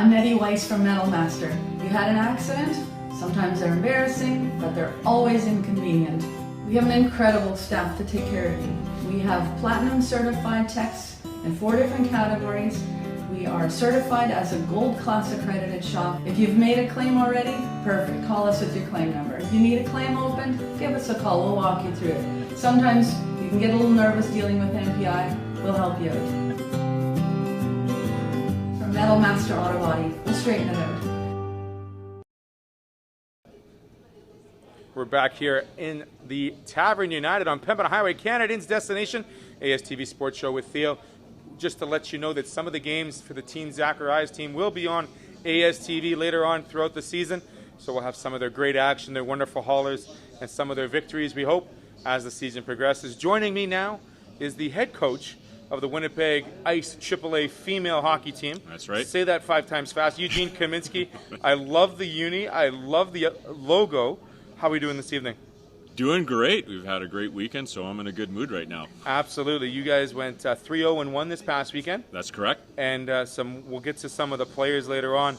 I'm Eddie Weiss from Metalmaster. You had an accident? Sometimes they're embarrassing, but they're always inconvenient. We have an incredible staff to take care of you. We have platinum certified techs in 4 different categories. We are certified as a gold class accredited shop. If you've made a claim already, perfect. Call us with your claim number. If you need a claim opened, give us a call. We'll walk you through it. Sometimes you can get a little nervous dealing with MPI. We'll help you out. From Metalmaster Auto Body, we'll straighten it out. We're back here in the Tavern United on Pembina Highway, Canadians' destination, ASTV Sports Show with Theo. Just to let you know that some of the games for the Team Zacharias team will be on ASTV later on throughout the season. So we'll have some of their great action, their wonderful haulers, and some of their victories, we hope, as the season progresses. Joining me now is the head coach of the Winnipeg Ice AAA female hockey team. That's right. Say that 5 times fast. Eugene Kaminsky. I love the uni. I love the logo. How are we doing this evening? Doing great. We've had a great weekend, so I'm in a good mood right now. Absolutely. You guys went 3-0-1 this past weekend. That's correct. And we'll get to some of the players later on.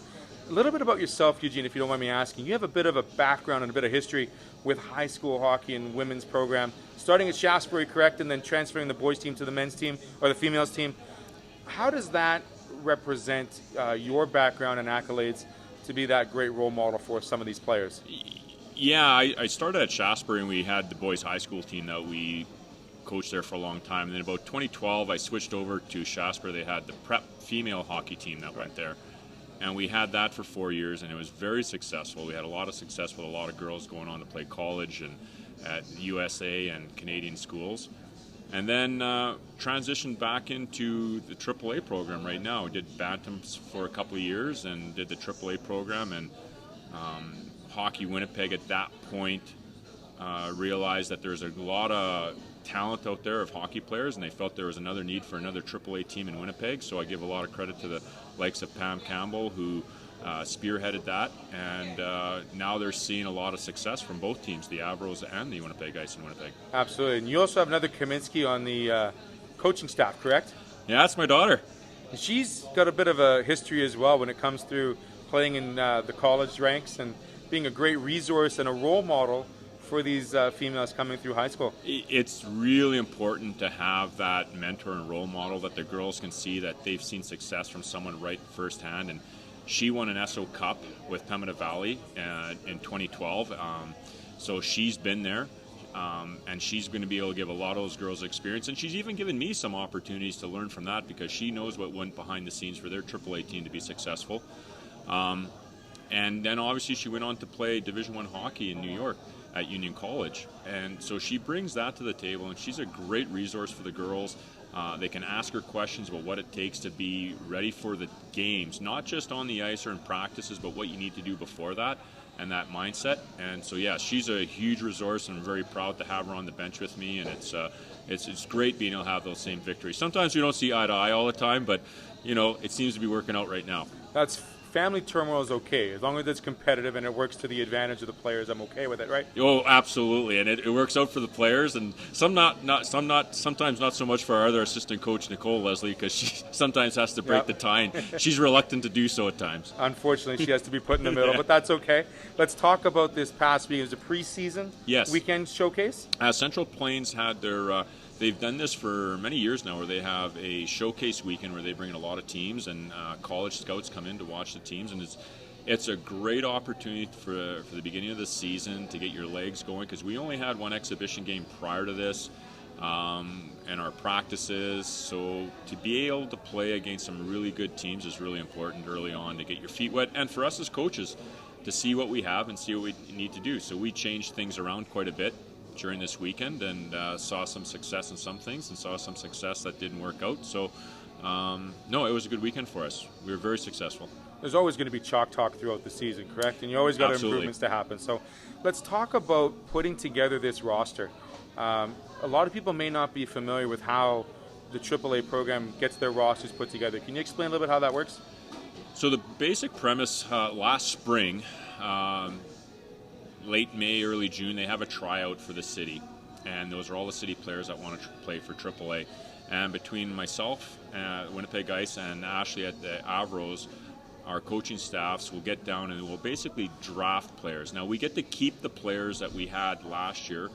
A little bit about yourself, Eugene, if you don't mind me asking. You have a bit of a background and a bit of history with high school hockey and women's program, starting at Shaftesbury, correct, and then transferring the boys team to the men's team or the females team. How does that represent your background and accolades to be that great role model for some of these players? Yeah, I started at Shaftesbury, and we had the boys' high school team that we coached there for a long time. And then about 2012, I switched over to Shaftesbury. They had the prep female hockey team that went there. And we had that for 4 years, and it was very successful. We had a lot of success with a lot of girls going on to play college and at USA and Canadian schools. And then transitioned back into the AAA program right now. We did Bantams for a couple of years and did the AAA program. And Hockey Winnipeg at that point realized that there's a lot of talent out there of hockey players, and they felt there was another need for another AAA team in Winnipeg. So I give a lot of credit to the likes of Pam Campbell, who spearheaded that, and now they're seeing a lot of success from both teams, the Avros and the Winnipeg Ice in Winnipeg. Absolutely. And you also have another Kaminsky on the coaching staff, correct? Yeah, that's my daughter. She's got a bit of a history as well when it comes through playing in the college ranks and being a great resource and a role model for these females coming through high school. It's really important to have that mentor and role model that the girls can see that they've seen success from someone right firsthand. And she won an SO Cup with Pembina Valley in 2012. So she's been there, and she's going to be able to give a lot of those girls experience. And she's even given me some opportunities to learn from that, because she knows what went behind the scenes for their AAA team to be successful. And then obviously she went on to play Division I hockey in New York at Union College. And so she brings that to the table, and she's a great resource for the girls. They can ask her questions about what it takes to be ready for the games, not just on the ice or in practices, but what you need to do before that and that mindset. And so, yeah, she's a huge resource, and I'm very proud to have her on the bench with me. And it's great being able to have those same victories. Sometimes we don't see eye to eye all the time, but, you know, it seems to be working out right now. Family turmoil is okay as long as it's competitive and it works to the advantage of the players. I'm okay with it, right? Oh, absolutely, and it works out for the players, and sometimes not so much for our other assistant coach, Nicole Leslie, because she sometimes has to break the tie, and she's reluctant to do so at times. Unfortunately, she has to be put in the middle, but that's okay. Let's talk about this past week. It was a preseason weekend showcase. Central Plains had their. They've done this for many years now, where they have a showcase weekend where they bring in a lot of teams, and college scouts come in to watch the teams, and it's a great opportunity for the beginning of the season to get your legs going, because we only had one exhibition game prior to this, and our practices. So to be able to play against some really good teams is really important early on, to get your feet wet, and for us as coaches to see what we have and see what we need to do. So we changed things around quite a bit during this weekend, and saw some success in some things and saw some success that didn't work out. So no, it was a good weekend for us. We were very successful. There's always going to be chalk talk throughout the season, correct? And you always got improvements to happen. So let's talk about putting together this roster. A lot of people may not be familiar with how the AAA program gets their rosters put together. Can you explain a little bit how that works? So the basic premise last spring, late May, early June, they have a tryout for the city, and those are all the city players that want to play for AAA. And between myself, Winnipeg Ice, and Ashley at the Avros, our coaching staffs will get down and we'll basically draft players. Now, we get to keep the players that we had last year,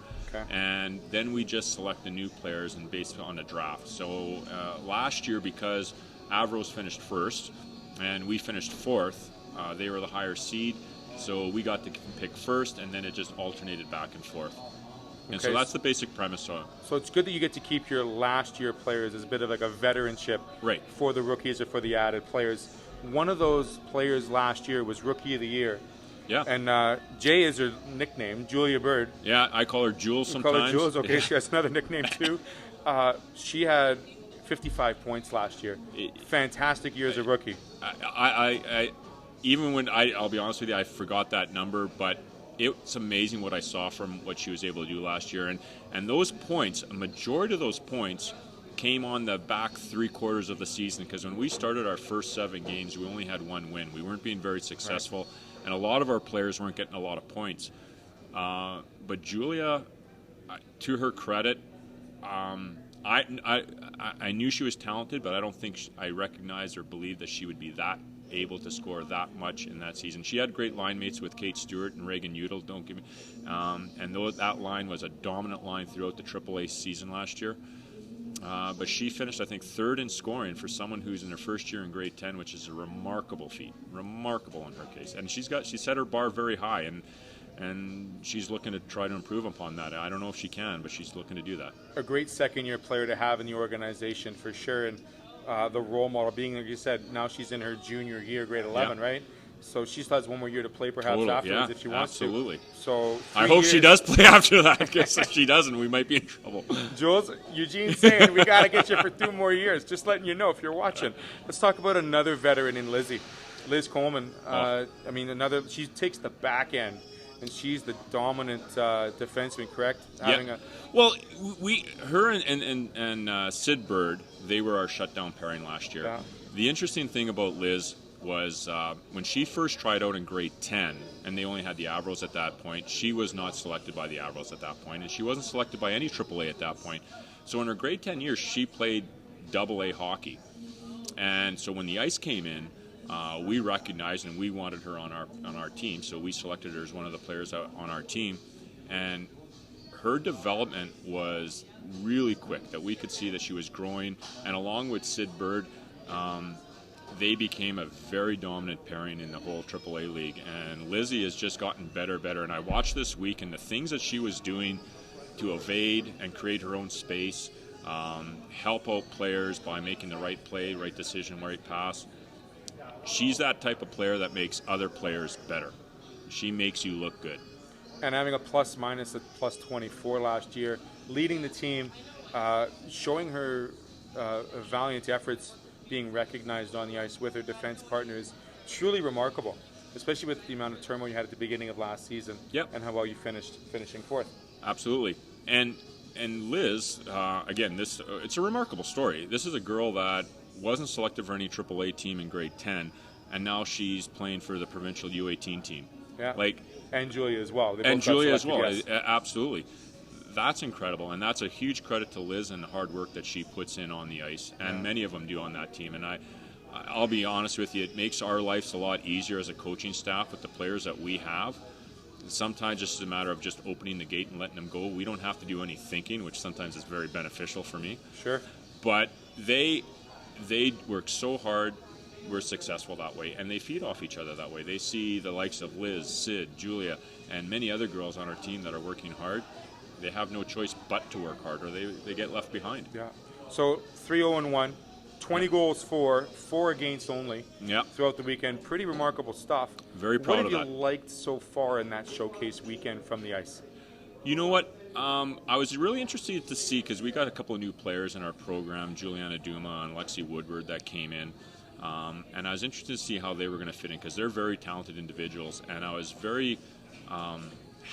and then we just select the new players and based on the draft. So last year, because Avros finished first and we finished fourth, they were the higher seed, so we got to pick first, and then it just alternated back and forth. And so that's the basic premise. So it's good that you get to keep your last year players as a bit of like a veteranship for the rookies or for the added players. One of those players last year was Rookie of the Year. Yeah. And Jay is her nickname, Julia Bird. Yeah, I call her Jules sometimes. You call her Jules? Okay, she has another nickname too. She had 55 points last year. Fantastic year as a rookie. I'll be honest with you, I forgot that number, but it's amazing what I saw from what she was able to do last year. And those points, a majority of those points came on the back 3/4 of the season, because when we started our first 7 games, we only had 1 win. We weren't being very successful, and a lot of our players weren't getting a lot of points. But Julia, to her credit, I knew she was talented, but I don't think I recognized or believed that she would be that able to score that much in that season. She had great line mates with Kate Stewart and Reagan Udall, and that line was a dominant line throughout the AAA season last year. But she finished, I think, 3rd in scoring for someone who's in her first year in grade 10, which is a remarkable feat. Remarkable in her case. And she set her bar very high, and she's looking to try to improve upon that. I don't know if she can, but she's looking to do that. A great second-year player to have in the organization for sure, and the role model being, like you said, now she's in her junior year, grade 11, right? So she still has 1 more year to play perhaps afterwards if she wants absolutely. to. So I hope she does play after that, because if she doesn't, we might be in trouble. Jules, Eugene's saying we got to get you for 2 more years. Just letting you know if you're watching. Let's talk about another veteran in Lizzy Liz Coleman. She takes the back end, and she's the dominant defenseman, correct? Yeah. Her and Sid Bird, they were our shutdown pairing last year. Yeah. The interesting thing about Liz was when she first tried out in grade 10, and they only had the Avros at that point, she was not selected by the Avros at that point, and she wasn't selected by any AAA at that point. So in her grade 10 years, she played AA hockey. And so when the Ice came in, we recognized and we wanted her on our team, so we selected her as one of the players on our team. And her development was really quick, that we could see that she was growing. And along with Sid Bird, they became a very dominant pairing in the whole AAA league. And Lizzy has just gotten better. And I watched this week, and the things that she was doing to evade and create her own space, help out players by making the right play, right decision, right pass. She's that type of player that makes other players better. She makes you look good. And having a plus-minus at plus 24 last year, leading the team, showing her valiant efforts, being recognized on the ice with her defense partners, truly remarkable, especially with the amount of turmoil you had at the beginning of last season. Yep. And how well you finishing 4th. Absolutely. And Liz, again, it's a remarkable story. This is a girl that wasn't selected for any AAA team in grade 10, and now she's playing for the provincial U18 team. Yeah. And Julia as well. Yes. Absolutely. That's incredible, and that's a huge credit to Liz and the hard work that she puts in on the ice, and many of them do on that team. And I'll be honest with you, it makes our lives a lot easier as a coaching staff with the players that we have. Sometimes it's a matter of just opening the gate and letting them go. We don't have to do any thinking, which sometimes is very beneficial for me. Sure. But they work so hard. We're successful that way, and they feed off each other that way. They see the likes of Liz, Sid, Julia, and many other girls on our team that are working hard. They have no choice but to work hard, or they get left behind. Yeah. So 3-0-1, 20 goals for, 4 against only throughout the weekend. Pretty remarkable stuff. Very proud of that. What have you liked so far in that showcase weekend from the ice? You know what? I was really interested to see, because we got a couple of new players in our program, Juliana Duma and Lexi Woodward, that came in. And I was interested to see how they were going to fit in, because they're very talented individuals. And I was very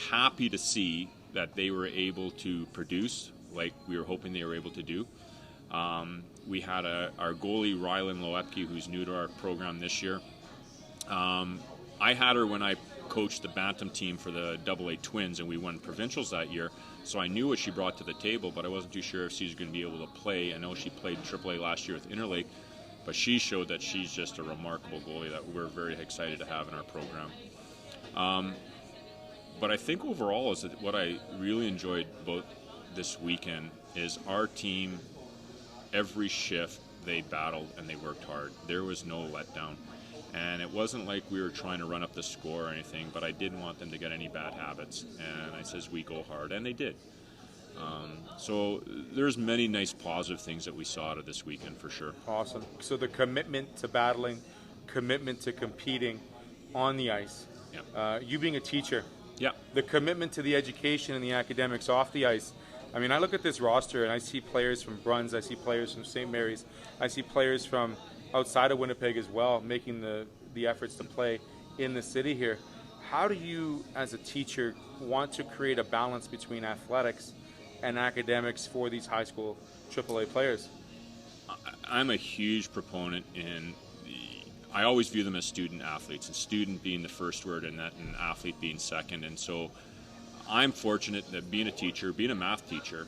happy to see that they were able to produce like we were hoping they were able to do. We had our goalie, Rylan Loepke, who's new to our program this year. I had her when I coached the Bantam team for the AA Twins, and we won provincials that year. So I knew what she brought to the table, but I wasn't too sure if she was going to be able to play. I know she played AAA last year with Interlake. But she showed that she's just a remarkable goalie that we're very excited to have in our program. But I think overall is that what I really enjoyed about this weekend is our team, every shift they battled and they worked hard. There was no letdown. And it wasn't like we were trying to run up the score or anything, but I didn't want them to get any bad habits. And I says, we go hard, and they did. So there's many nice positive things that we saw out of this weekend for sure. Awesome. So the commitment to battling, commitment to competing on the ice. Yeah. You being a teacher. Yeah. The commitment to the education and the academics off the ice. I mean, I look at this roster and I see players from Bruns, I see players from St. Mary's, I see players from outside of Winnipeg as well, making the efforts to play in the city here. How do you, as a teacher, want to create a balance between athletics and academics for these high school AAA players? I'm a huge proponent I always view them as student athletes, and student being the first word and an athlete being second. And so I'm fortunate that being a teacher, being a math teacher,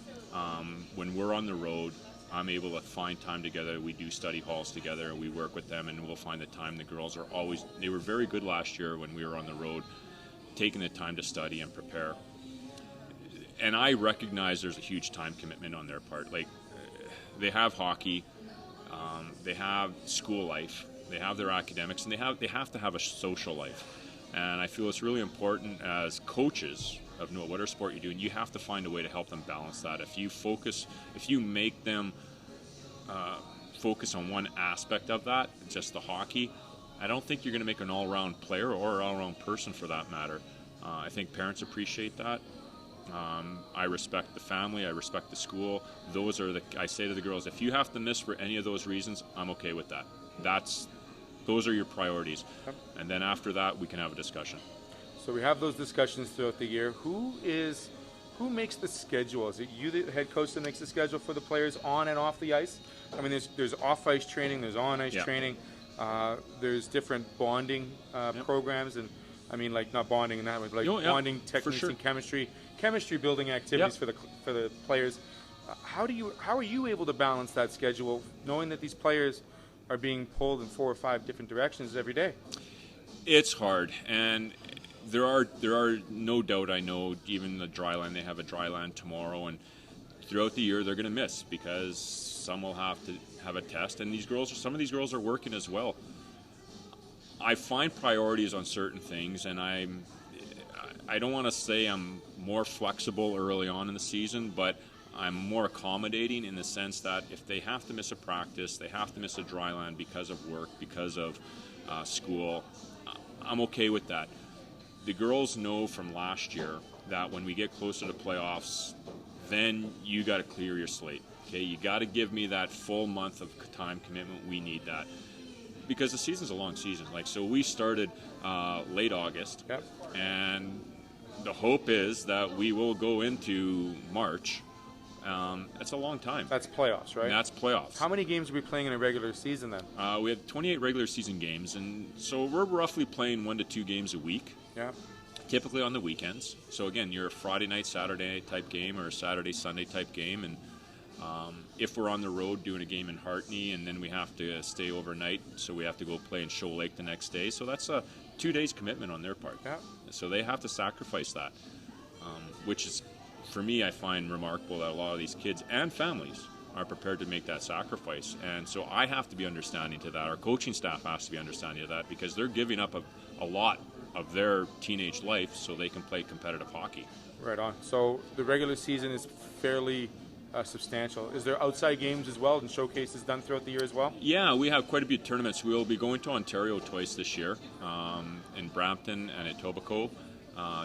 when we're on the road, I'm able to find time together. We do study halls together, and we work with them, and we'll find the time. The girls are always, they were very good last year when we were on the road, taking the time to study and prepare. And I recognize there's a huge time commitment on their part. Like, they have hockey, they have school life, they have their academics, and they have to have a social life. And I feel it's really important as coaches of whatever sport you're doing, you have to find a way to help them balance that. If you make them focus on one aspect of that, just the hockey, I don't think you're going to make an all-around player or an all-around person for that matter. I think parents appreciate that. I respect the family, I respect the school. I say to the girls, if you have to miss for any of those reasons, I'm okay with that. Those are your priorities. Okay. And then after that, we can have a discussion. So we have those discussions throughout the year. Who makes the schedule? Is it you, the head coach, that makes the schedule for the players on and off the ice? I mean, there's off-ice training, there's on-ice training, there's different bonding programs, and I mean, like, not bonding in that way, but like bonding techniques and chemistry building activities for the players. How are you able to balance that schedule, knowing that these players are being pulled in 4 or 5 different directions every day? It's hard, and there are no doubt, I know, even the dry line, they have a dry line tomorrow, and throughout the year they're going to miss because some will have to have a test, and some of these girls are working as well. I find priorities on certain things, and I don't want to say I'm more flexible early on in the season, but I'm more accommodating in the sense that if they have to miss a practice, they have to miss a dry line because of work, because of school, I'm okay with that. The girls know from last year that when we get closer to playoffs, then you got to clear your slate. Okay, you got to give me that full month of time commitment. We need that because the season's a long season. Like, so we started late August, and the hope is that we will go into March. That's a long time. That's playoffs, right? And that's playoffs. How many games are we playing in a regular season then? We have 28 regular season games, and so we're roughly playing 1 to 2 games a week. Yeah. Typically on the weekends. So again, you're a Friday night, Saturday type game, or a Saturday, Sunday type game, and if we're on the road doing a game in Hartney, and then we have to stay overnight, so we have to go play in Shoal Lake the next day. So that's a 2 days commitment on their part. Yeah. So they have to sacrifice that, which is, for me, I find remarkable that a lot of these kids and families are prepared to make that sacrifice. And so I have to be understanding to that. Our coaching staff has to be understanding of that because they're giving up a lot of their teenage life so they can play competitive hockey. Right on. So the regular season is fairly substantial. Is there outside games as well and showcases done throughout the year as well? Yeah, we have quite a few tournaments. We'll be going to Ontario twice this year, in Brampton and at Etobicoke,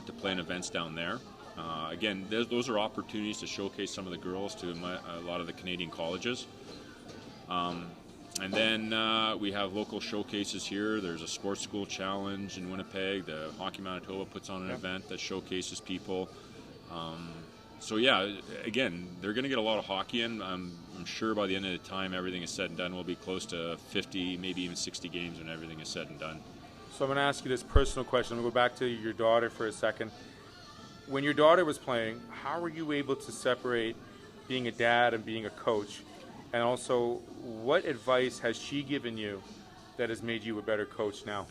to play in events down there. Again, those are opportunities to showcase some of the girls to a lot of the Canadian colleges. And then we have local showcases here. There's a sports school challenge in Winnipeg. The Hockey Manitoba puts on an event that showcases people. So yeah, again, they're going to get a lot of hockey in. I'm sure by the end of the time everything is said and done, we'll be close to 50, maybe even 60 games when everything is said and done. So I'm going to ask you this personal question. I'm going to go back to your daughter for a second. When your daughter was playing, how were you able to separate being a dad and being a coach? And also, what advice has she given you that has made you a better coach now?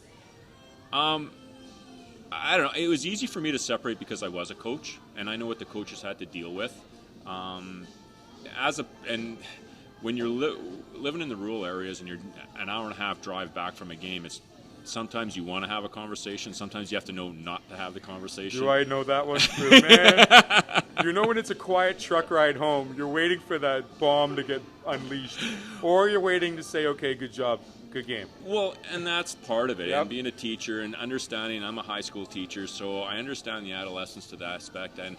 I don't know. It was easy for me to separate because I was a coach, and I know what the coaches had to deal with. And when you're living in the rural areas and you're an hour and a half drive back from a game, it's sometimes you want to have a conversation. Sometimes you have to know not to have the conversation. Do I know that one too, man? You know when it's a quiet truck ride home, you're waiting for that bomb to get unleashed, or you're waiting to say, okay, good job, good game. Well, and that's part of it. Yep. And being a teacher and understanding, I'm a high school teacher, so I understand the adolescence to that aspect. And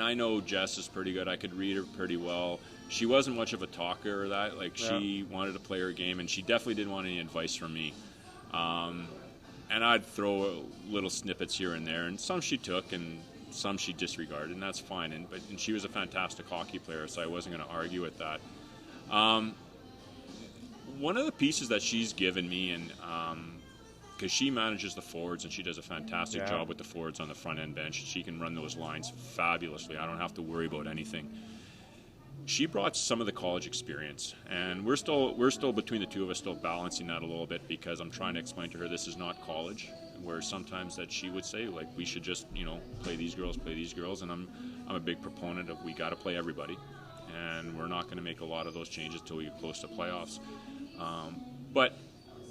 I know Jess is pretty good. I could read her pretty well. She wasn't much of a talker or that. Like, she wanted to play her game, and she definitely didn't want any advice from me. And I'd throw little snippets here and there, and some she took and some she disregarded, and that's fine. And she was a fantastic hockey player, so I wasn't going to argue with that. One of the pieces that she's given me, and because she manages the forwards and she does a fantastic job with the forwards on the front end bench, she can run those lines fabulously. I don't have to worry about anything. She brought some of the college experience, and we're still between the two of us still balancing that a little bit, because I'm trying to explain to her this is not college, where sometimes that she would say, like, we should just, play these girls, and I'm a big proponent of we got to play everybody, and we're not going to make a lot of those changes until we get close to playoffs. But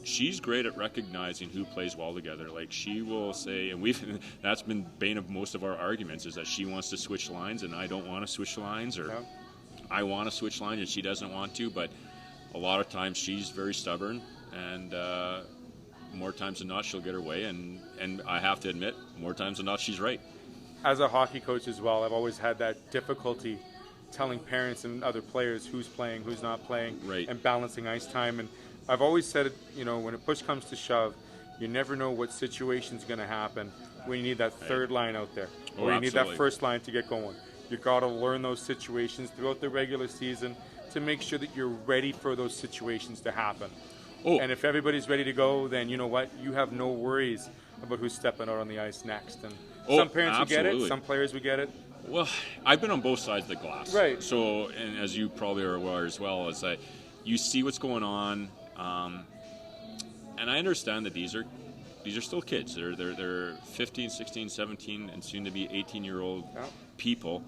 she's great at recognizing who plays well together. Like, she will say, and that's been bane of most of our arguments, is that she wants to switch lines and I don't want to switch lines, or I want to switch lines and she doesn't want to. But a lot of times she's very stubborn, and more times than not she'll get her way, and I have to admit, more times than not she's right. As a hockey coach as well, I've always had that difficulty telling parents and other players who's playing, who's not playing, and balancing ice time. And I've always said it, when a push comes to shove, you never know what situation's going to happen when you need that third line out there, or you need that first line to get going. You got to learn those situations throughout the regular season to make sure that you're ready for those situations to happen. And if everybody's ready to go, then you know what? You have no worries about who's stepping out on the ice next. And some parents would get it, some players would get it. Well, I've been on both sides of the glass. Right. So, and as you probably are aware as well, is that you see what's going on, and I understand that these are still kids. They're 15, 16, 17, and soon to be 18-year-old people.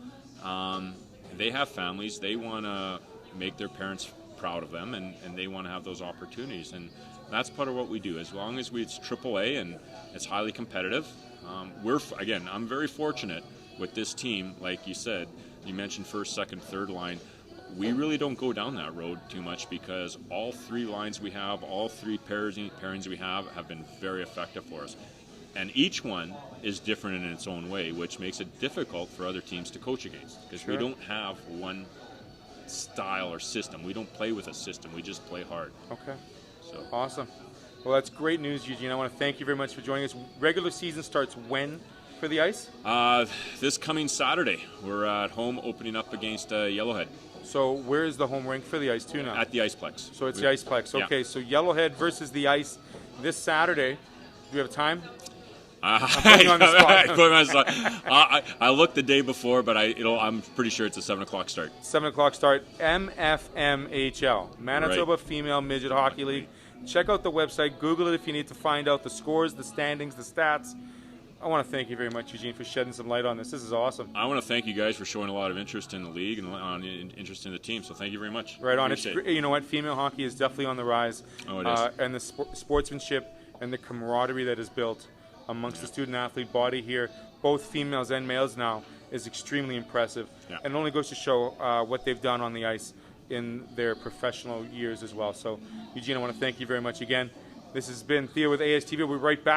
They have families. They want to make their parents proud of them, and they want to have those opportunities. And that's part of what we do. As long as it's AAA and it's highly competitive, I'm very fortunate with this team. Like you said, you mentioned first, second, third line. We really don't go down that road too much, because all three lines we have, all three pairings we have been very effective for us. And each one is different in its own way, which makes it difficult for other teams to coach against, because we don't have one style or system. We don't play with a system. We just play hard. Okay. So awesome. Well, that's great news, Eugene. I want to thank you very much for joining us. Regular season starts when for the Ice? This coming Saturday. We're at home opening up against Yellowhead. So where is the home rink for the Ice too now? At the Iceplex. So it's the Iceplex. Okay, so Yellowhead versus the Ice this Saturday. Do you have a time? I'm putting you on the spot. I looked the day before, but I'm pretty sure it's a 7 o'clock start. 7 o'clock start. Mfmhl, Manitoba Female Midget Hockey League. Check out the website. Google it if you need to find out the scores, the standings, the stats. I want to thank you very much, Eugene, for shedding some light on this. This is awesome. I want to thank you guys for showing a lot of interest in the league and interest in the team. So thank you very much. Right on. You know what? Female hockey is definitely on the rise. Oh, it is. And the sportsmanship and the camaraderie that is built amongst the student-athlete body here, both females and males now, is extremely impressive. And it only goes to show what they've done on the ice in their professional years as well. So, Eugene, I want to thank you very much again. This has been Theo with ASTV. We'll be right back.